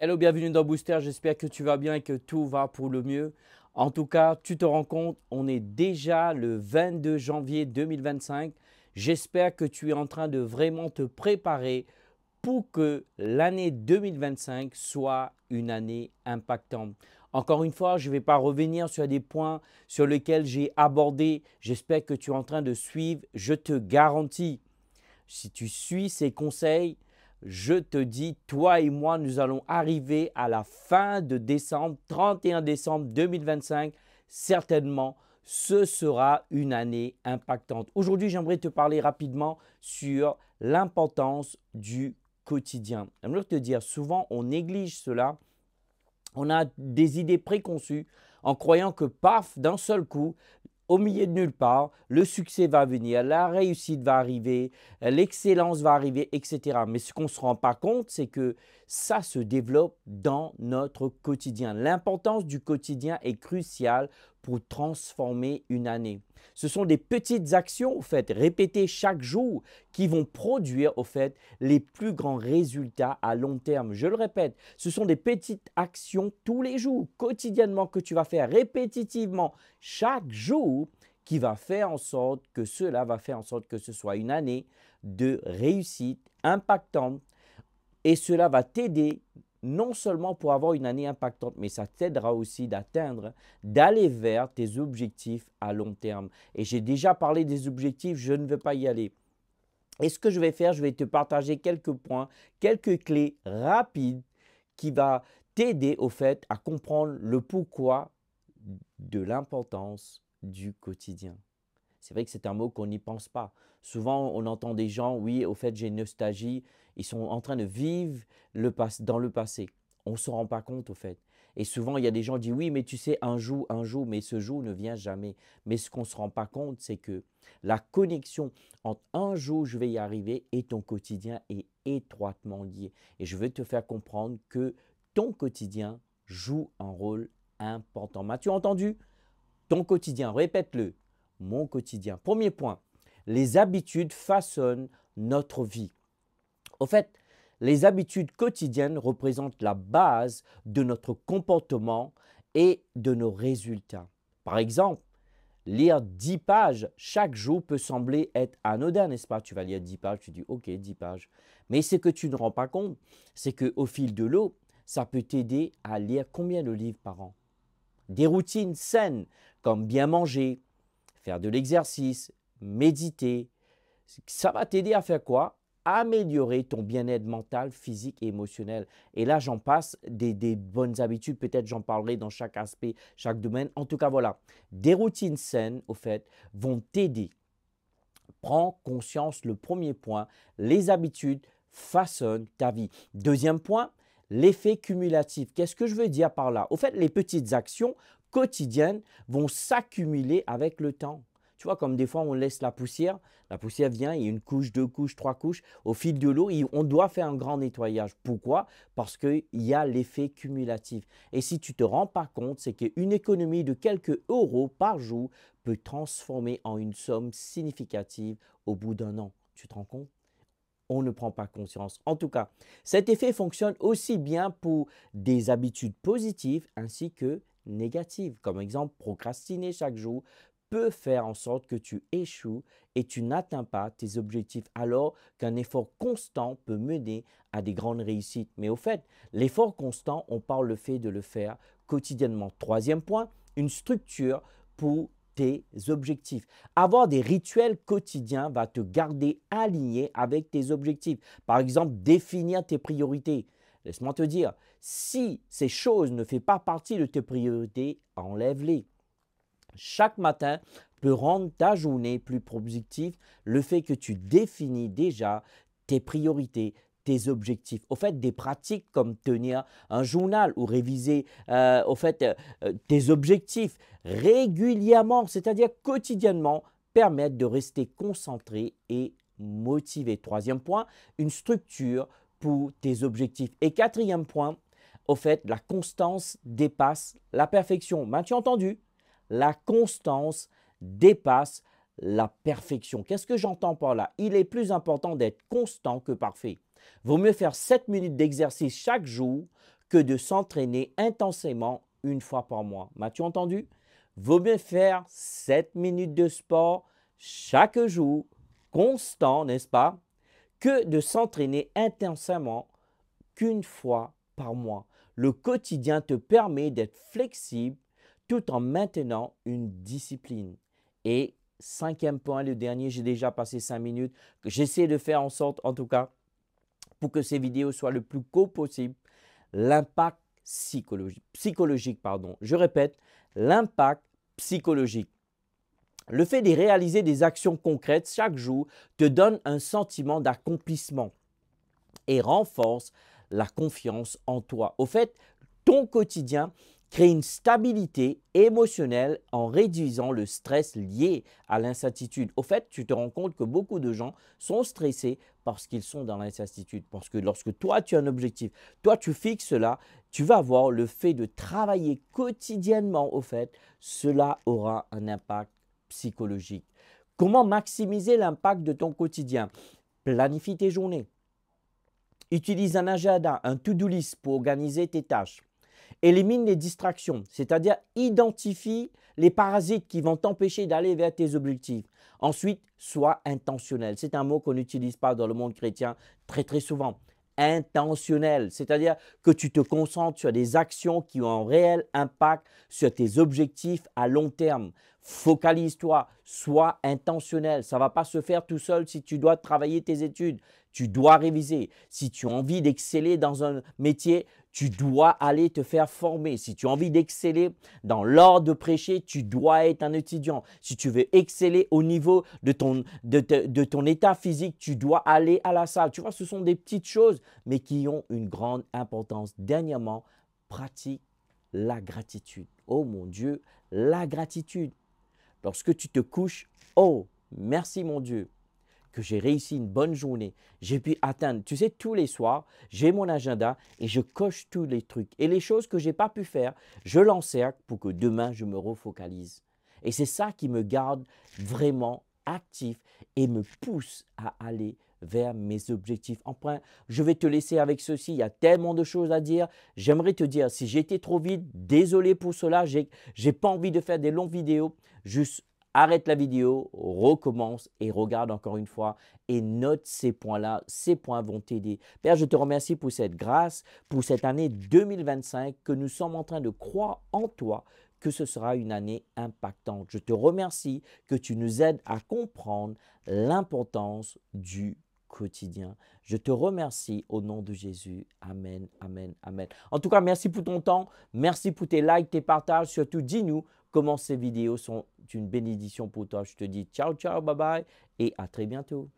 Hello, bienvenue dans Booster. J'espère que tu vas bien et que tout va pour le mieux. En tout cas, tu te rends compte, on est déjà le 22 janvier 2025. J'espère que tu es en train de vraiment te préparer pour que l'année 2025 soit une année impactante. Encore une fois, je ne vais pas revenir sur des points sur lesquels j'ai abordé. J'espère que tu es en train de suivre. Je te garantis, si tu suis ces conseils, je te dis, toi et moi, nous allons arriver à la fin de décembre, 31 décembre 2025. Certainement, ce sera une année impactante. Aujourd'hui, j'aimerais te parler rapidement sur l'importance du quotidien. J'aimerais te dire, souvent, on néglige cela. On a des idées préconçues en croyant que, paf, d'un seul coup, au milieu de nulle part, le succès va venir, la réussite va arriver, l'excellence va arriver, etc. Mais ce qu'on ne se rend pas compte, c'est que ça se développe dans notre quotidien. L'importance du quotidien est cruciale pour transformer une année. Ce sont des petites actions, au fait, répétées chaque jour, qui vont produire, au fait, les plus grands résultats à long terme. Je le répète, ce sont des petites actions tous les jours, quotidiennement, que tu vas faire répétitivement chaque jour, qui va faire en sorte que cela va faire en sorte que ce soit une année de réussite impactante. Et cela va t'aider non seulement pour avoir une année impactante, mais ça t'aidera aussi d'atteindre, d'aller vers tes objectifs à long terme. Et j'ai déjà parlé des objectifs, je ne vais pas y aller. Et ce que je vais faire, je vais te partager quelques points, quelques clés rapides qui va t'aider au fait à comprendre le pourquoi de l'importance du quotidien. C'est vrai que c'est un mot qu'on n'y pense pas. Souvent, on entend des gens, oui, au fait, j'ai une nostalgie. Ils sont en train de vivre dans le passé. On ne se rend pas compte, au fait. Et souvent, il y a des gens qui disent, oui, mais tu sais, un jour, mais ce jour ne vient jamais. Mais ce qu'on ne se rend pas compte, c'est que la connexion entre un jour, je vais y arriver, et ton quotidien est étroitement lié. Et je veux te faire comprendre que ton quotidien joue un rôle important. M'as-tu entendu? Ton quotidien, répète-le. Mon quotidien. Premier point, les habitudes façonnent notre vie. Au fait, les habitudes quotidiennes représentent la base de notre comportement et de nos résultats. Par exemple, lire 10 pages chaque jour peut sembler être anodin, n'est-ce pas? Tu vas lire 10 pages, tu dis ok, 10 pages. Mais ce que tu ne rends pas compte, c'est qu'au fil de l'eau, ça peut t'aider à lire combien de livres par an? Des routines saines comme bien manger, faire de l'exercice, méditer, ça va t'aider à faire quoi? Améliorer ton bien-être mental, physique et émotionnel. Et là, j'en passe des bonnes habitudes. Peut-être j'en parlerai dans chaque aspect, chaque domaine. En tout cas, voilà. Des routines saines, au fait, vont t'aider. Prends conscience, le premier point, les habitudes façonnent ta vie. Deuxième point, l'effet cumulatif. Qu'est-ce que je veux dire par là? Au fait, les petites actions quotidiennes vont s'accumuler avec le temps. Tu vois, comme des fois, on laisse la poussière vient, il y a une couche, deux couches, trois couches. Au fil de l'eau, on doit faire un grand nettoyage. Pourquoi? Parce qu'il y a l'effet cumulatif. Et si tu ne te rends pas compte, c'est qu'une économie de quelques euros par jour peut transformer en une somme significative au bout d'un an. Tu te rends compte? On ne prend pas conscience. En tout cas, cet effet fonctionne aussi bien pour des habitudes positives ainsi que négatives. Comme exemple, procrastiner chaque jour peut faire en sorte que tu échoues et tu n'atteins pas tes objectifs, alors qu'un effort constant peut mener à des grandes réussites. Mais au fait, l'effort constant, on parle le fait de le faire quotidiennement. Troisième point, une structure pour tes objectifs. Avoir des rituels quotidiens va te garder aligné avec tes objectifs. Par exemple, définir tes priorités. Laisse-moi te dire, si ces choses ne font pas partie de tes priorités, enlève-les. Chaque matin peut rendre ta journée plus productive, le fait que tu définis déjà tes priorités, tes objectifs. Au fait, des pratiques comme tenir un journal ou réviser tes objectifs régulièrement, c'est-à-dire quotidiennement, permettent de rester concentré et motivé. Troisième point, une structure pour tes objectifs. Et quatrième point, au fait, la constance dépasse la perfection. M'as-tu entendu? La constance dépasse la perfection. Qu'est-ce que j'entends par là? Il est plus important d'être constant que parfait. Vaut mieux faire 7 minutes d'exercice chaque jour que de s'entraîner intensément une fois par mois. M'as-tu entendu? Vaut mieux faire 7 minutes de sport chaque jour, constant, n'est-ce pas, que de s'entraîner intensément qu'une fois par mois. Le quotidien te permet d'être flexible tout en maintenant une discipline. Et cinquième point, le dernier, j'ai déjà passé 5 minutes, que j'essaie de faire en sorte, en tout cas, pour que ces vidéos soient le plus court possible, l'impact psychologique. Je répète, l'impact psychologique. Le fait de réaliser des actions concrètes chaque jour te donne un sentiment d'accomplissement et renforce la confiance en toi. Au fait, ton quotidien crée une stabilité émotionnelle en réduisant le stress lié à l'incertitude. Au fait, tu te rends compte que beaucoup de gens sont stressés parce qu'ils sont dans l'incertitude. Parce que lorsque toi, tu as un objectif, toi, tu fixes cela, tu vas voir le fait de travailler quotidiennement, au fait, cela aura un impact psychologique. Comment maximiser l'impact de ton quotidien? Planifie tes journées. Utilise un agenda, un to-do list pour organiser tes tâches. Élimine les distractions, c'est-à-dire identifie les parasites qui vont t'empêcher d'aller vers tes objectifs. Ensuite, sois intentionnel. C'est un mot qu'on n'utilise pas dans le monde chrétien très souvent. Intentionnel, c'est-à-dire que tu te concentres sur des actions qui ont un réel impact sur tes objectifs à long terme. Focalise-toi, sois intentionnel. Ça ne va pas se faire tout seul si tu dois travailler tes études. Tu dois réviser. Si tu as envie d'exceller dans un métier, tu dois aller te faire former. Si tu as envie d'exceller dans l'art de prêcher, tu dois être un étudiant. Si tu veux exceller au niveau de ton état physique, tu dois aller à la salle. Tu vois, ce sont des petites choses, mais qui ont une grande importance. Dernièrement, pratique la gratitude. Oh mon Dieu, la gratitude. Lorsque tu te couches, oh, merci mon Dieu, que j'ai réussi une bonne journée. J'ai pu atteindre, tu sais, tous les soirs, j'ai mon agenda et je coche tous les trucs. Et les choses que je n'ai pas pu faire, je l'encercle pour que demain, je me refocalise. Et c'est ça qui me garde vraiment actif et me pousse à aller vers mes objectifs. Enfin, je vais te laisser avec ceci. Il y a tellement de choses à dire. J'aimerais te dire, si j'ai été trop vite, désolé pour cela. Je n'ai pas envie de faire des longues vidéos. Juste arrête la vidéo, recommence et regarde encore une fois et note ces points-là. Ces points vont t'aider. Père, je te remercie pour cette grâce, pour cette année 2025 que nous sommes en train de croire en toi, que ce sera une année impactante. Je te remercie que tu nous aides à comprendre l'importance du quotidien. Je te remercie au nom de Jésus. Amen, amen, amen. En tout cas, merci pour ton temps. Merci pour tes likes, tes partages. Surtout, dis-nous comment ces vidéos sont une bénédiction pour toi. Je te dis ciao, ciao, bye bye et à très bientôt.